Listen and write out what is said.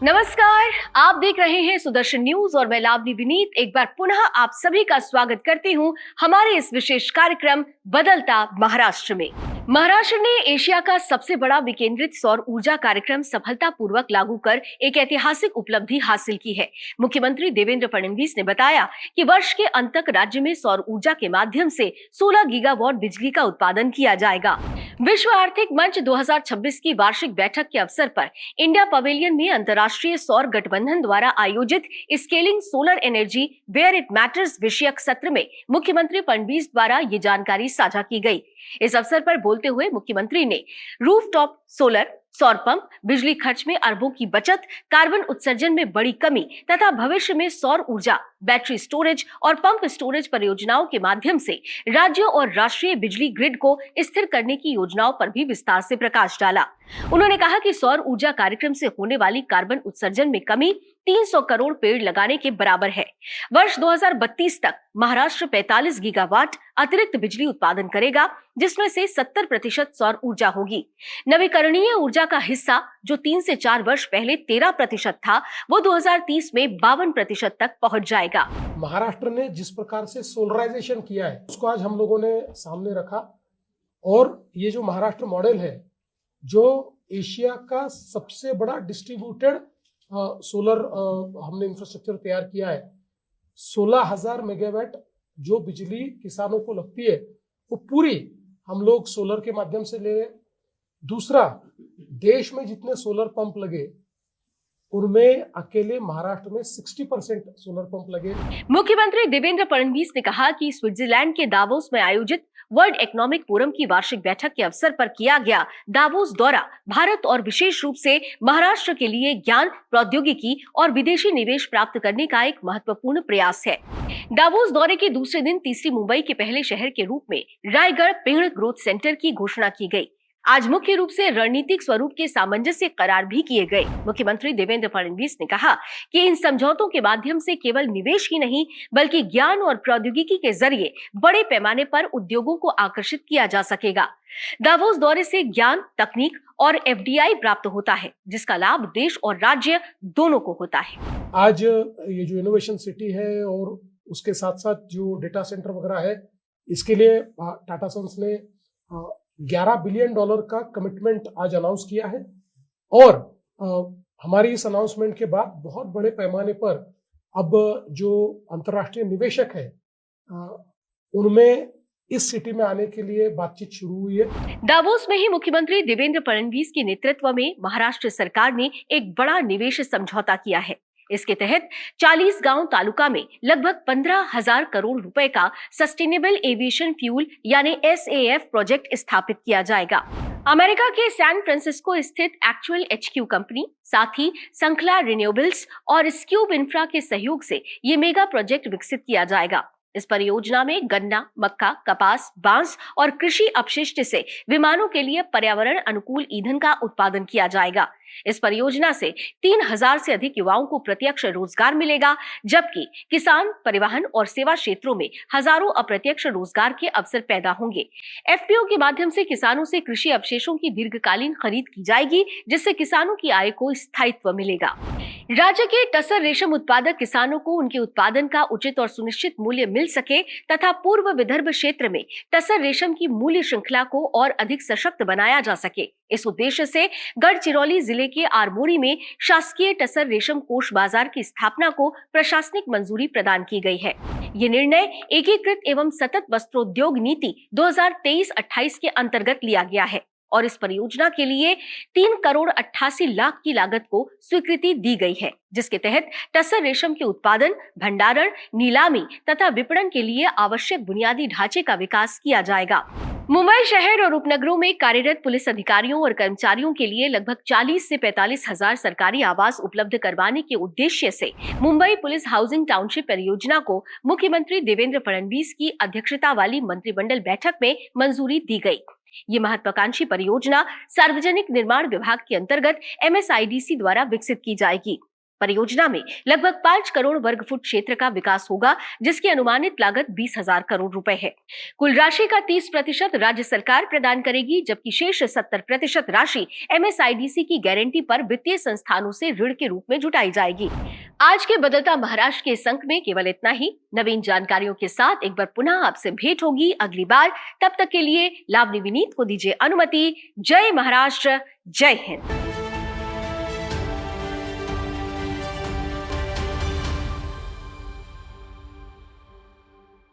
नमस्कार, आप देख रहे हैं सुदर्शन न्यूज और मैं लावनी विनीत एक बार पुनः आप सभी का स्वागत करती हूं हमारे इस विशेष कार्यक्रम बदलता महाराष्ट्र में। महाराष्ट्र ने एशिया का सबसे बड़ा विकेंद्रित सौर ऊर्जा कार्यक्रम सफलतापूर्वक लागू कर एक ऐतिहासिक उपलब्धि हासिल की है। मुख्यमंत्री देवेंद्र फडणवीस ने बताया कि वर्ष के अंत तक राज्य में सौर ऊर्जा के माध्यम से 16 गीगावाट बिजली का उत्पादन किया जाएगा। विश्व आर्थिक मंच 2026 की वार्षिक बैठक के अवसर पर इंडिया पवेलियन में अंतर्राष्ट्रीय सौर गठबंधन द्वारा आयोजित scaling solar energy where it matters विषयक सत्र में मुख्यमंत्री फडणवीस द्वारा ये जानकारी साझा की गई। इस अवसर पर बोलते हुए मुख्यमंत्री ने रूफटॉप सोलर, सौर पंप, बिजली खर्च में अरबों की बचत, कार्बन उत्सर्जन में बड़ी कमी तथा भविष्य में सौर ऊर्जा, बैटरी स्टोरेज और पंप स्टोरेज परियोजनाओं के माध्यम से राज्यों और राष्ट्रीय बिजली ग्रिड को स्थिर करने की योजनाओं पर भी विस्तार से प्रकाश डाला। उन्होंने कहा कि सौर ऊर्जा कार्यक्रम से होने वाली कार्बन उत्सर्जन में कमी 300 करोड़ पेड़ लगाने के बराबर है। वर्ष 2032 तक महाराष्ट्र 45 गीगावाट अतिरिक्त बिजली उत्पादन करेगा, जिसमें से 70% सौर ऊर्जा होगी। नवीकरणीय ऊर्जा का हिस्सा जो 3 से 4 वर्ष पहले 13% था, वो 2030 में 52% तक पहुंच जाएगा। महाराष्ट्र ने जिस प्रकार से सोलराइजेशन किया है उसको आज हम लोगों ने सामने रखा और ये जो महाराष्ट्र मॉडल है, जो एशिया का सबसे बड़ा डिस्ट्रीब्यूटेड सोलर हमने इंफ्रास्ट्रक्चर तैयार किया है। 16,000 मेगावाट जो बिजली किसानों को लगती है वो पूरी हम लोग सोलर के माध्यम से ले रहे हैं। दूसरा, देश में जितने सोलर पंप लगे उनमें अकेले महाराष्ट्र में 60% सोलर पंप लगे। मुख्यमंत्री देवेंद्र फडणवीस ने कहा कि स्विट्जरलैंड के दावोस में आयोजित वर्ल्ड इकोनॉमिक फोरम की वार्षिक बैठक के अवसर पर किया गया दावोस दौरा भारत और विशेष रूप से महाराष्ट्र के लिए ज्ञान, प्रौद्योगिकी और विदेशी निवेश प्राप्त करने का एक महत्वपूर्ण प्रयास है। दावोस दौरे के दूसरे दिन तीसरी मुंबई के पहले शहर के रूप में रायगढ़ पिंगळ ग्रोथ सेंटर की घोषणा की गई। आज मुख्य रूप से रणनीतिक स्वरूप के सामंजस्य करार भी किए गए। मुख्यमंत्री देवेंद्र फडणवीस ने कहा कि इन समझौतों के माध्यम से केवल निवेश ही नहीं बल्कि ज्ञान और प्रौद्योगिकी के जरिए बड़े पैमाने पर उद्योगों को आकर्षित किया जा सकेगा। दावोस दौरे से ज्ञान, तकनीक और एफडीआई प्राप्त होता है, जिसका लाभ देश और राज्य दोनों को होता है। आज ये जो इनोवेशन सिटी है और उसके साथ साथ जो डेटा सेंटर वगैरह है, इसके लिए टाटा सन्स ने $11 बिलियन का कमिटमेंट आज अनाउंस किया है और हमारी इस अनाउंसमेंट के बाद बहुत बड़े पैमाने पर अब जो अंतर्राष्ट्रीय निवेशक है उनमें इस सिटी में आने के लिए बातचीत शुरू हुई है। दावोस में ही मुख्यमंत्री देवेंद्र फडणवीस के नेतृत्व में महाराष्ट्र सरकार ने एक बड़ा निवेश समझौता किया है। इसके तहत 40 गांव तालुका में लगभग 15,000 करोड़ रुपए का सस्टेनेबल एविएशन फ्यूल यानी SAF प्रोजेक्ट स्थापित किया जाएगा। अमेरिका के सैन फ्रांसिस्को स्थित एक्चुअल HQ कंपनी, साथ ही संखला रिन्यूएबल्स और स्क्यूब इंफ्रा के सहयोग से ये मेगा प्रोजेक्ट विकसित किया जाएगा। इस परियोजना में गन्ना, मक्का, कपास, बांस और कृषि अपशिष्ट से विमानों के लिए पर्यावरण अनुकूल ईंधन का उत्पादन किया जाएगा। इस परियोजना से 3,000 से अधिक युवाओं को प्रत्यक्ष रोजगार मिलेगा, जबकि किसान, परिवहन और सेवा क्षेत्रों में हजारों अप्रत्यक्ष रोजगार के अवसर पैदा होंगे। FPO के माध्यम से किसानों से कृषि अवशेषों की दीर्घकालीन खरीद की जाएगी, जिससे किसानों की आय को स्थायित्व मिलेगा। राज्य के टसर रेशम उत्पादक किसानों को उनके उत्पादन का उचित और सुनिश्चित मूल्य मिल सके तथा पूर्व विदर्भ क्षेत्र में टसर रेशम की मूल्य श्रृंखला को और अधिक सशक्त बनाया जा सके। इस उद्देश्य से गढ़चिरौली जिले के आरमोरी में शासकीय टसर रेशम कोष बाजार की स्थापना को प्रशासनिक मंजूरी प्रदान की गई है। ये निर्णय एकीकृत एवं सतत वस्त्रोद्योग नीति 2023-28 के अंतर्गत लिया गया है और इस परियोजना के लिए 3 करोड़ 88 लाख की लागत को स्वीकृति दी गई है, जिसके तहत टसर रेशम के उत्पादन, भंडारण, नीलामी तथा विपणन के लिए आवश्यक बुनियादी ढांचे का विकास किया जाएगा। मुंबई शहर और उपनगरों में कार्यरत पुलिस अधिकारियों और कर्मचारियों के लिए लगभग 40 से 45 हजार सरकारी आवास उपलब्ध करवाने के उद्देश्य से मुंबई पुलिस हाउसिंग टाउनशिप परियोजना को मुख्यमंत्री देवेंद्र फडणवीस की अध्यक्षता वाली मंत्रिमंडल बैठक में मंजूरी दी गई। ये महत्वाकांक्षी परियोजना सार्वजनिक निर्माण विभाग के अंतर्गत MSIDC द्वारा विकसित की जाएगी। परियोजना में लगभग 5 करोड़ वर्ग फुट क्षेत्र का विकास होगा, जिसकी अनुमानित लागत 20,000 करोड़ रुपए है। कुल राशि का 30% राज्य सरकार प्रदान करेगी, जबकि शेष 70% राशि MSIDC की गारंटी पर वित्तीय संस्थानों से ऋण के रूप में जुटाई जाएगी। आज के बदलता महाराष्ट्र के इस अंक में केवल इतना ही। नवीन जानकारियों के साथ एक बार पुनः आपसे भेंट होगी अगली बार। तब तक के लिए लावनी विनीत को दीजिए अनुमति। जय महाराष्ट्र, जय हिंद।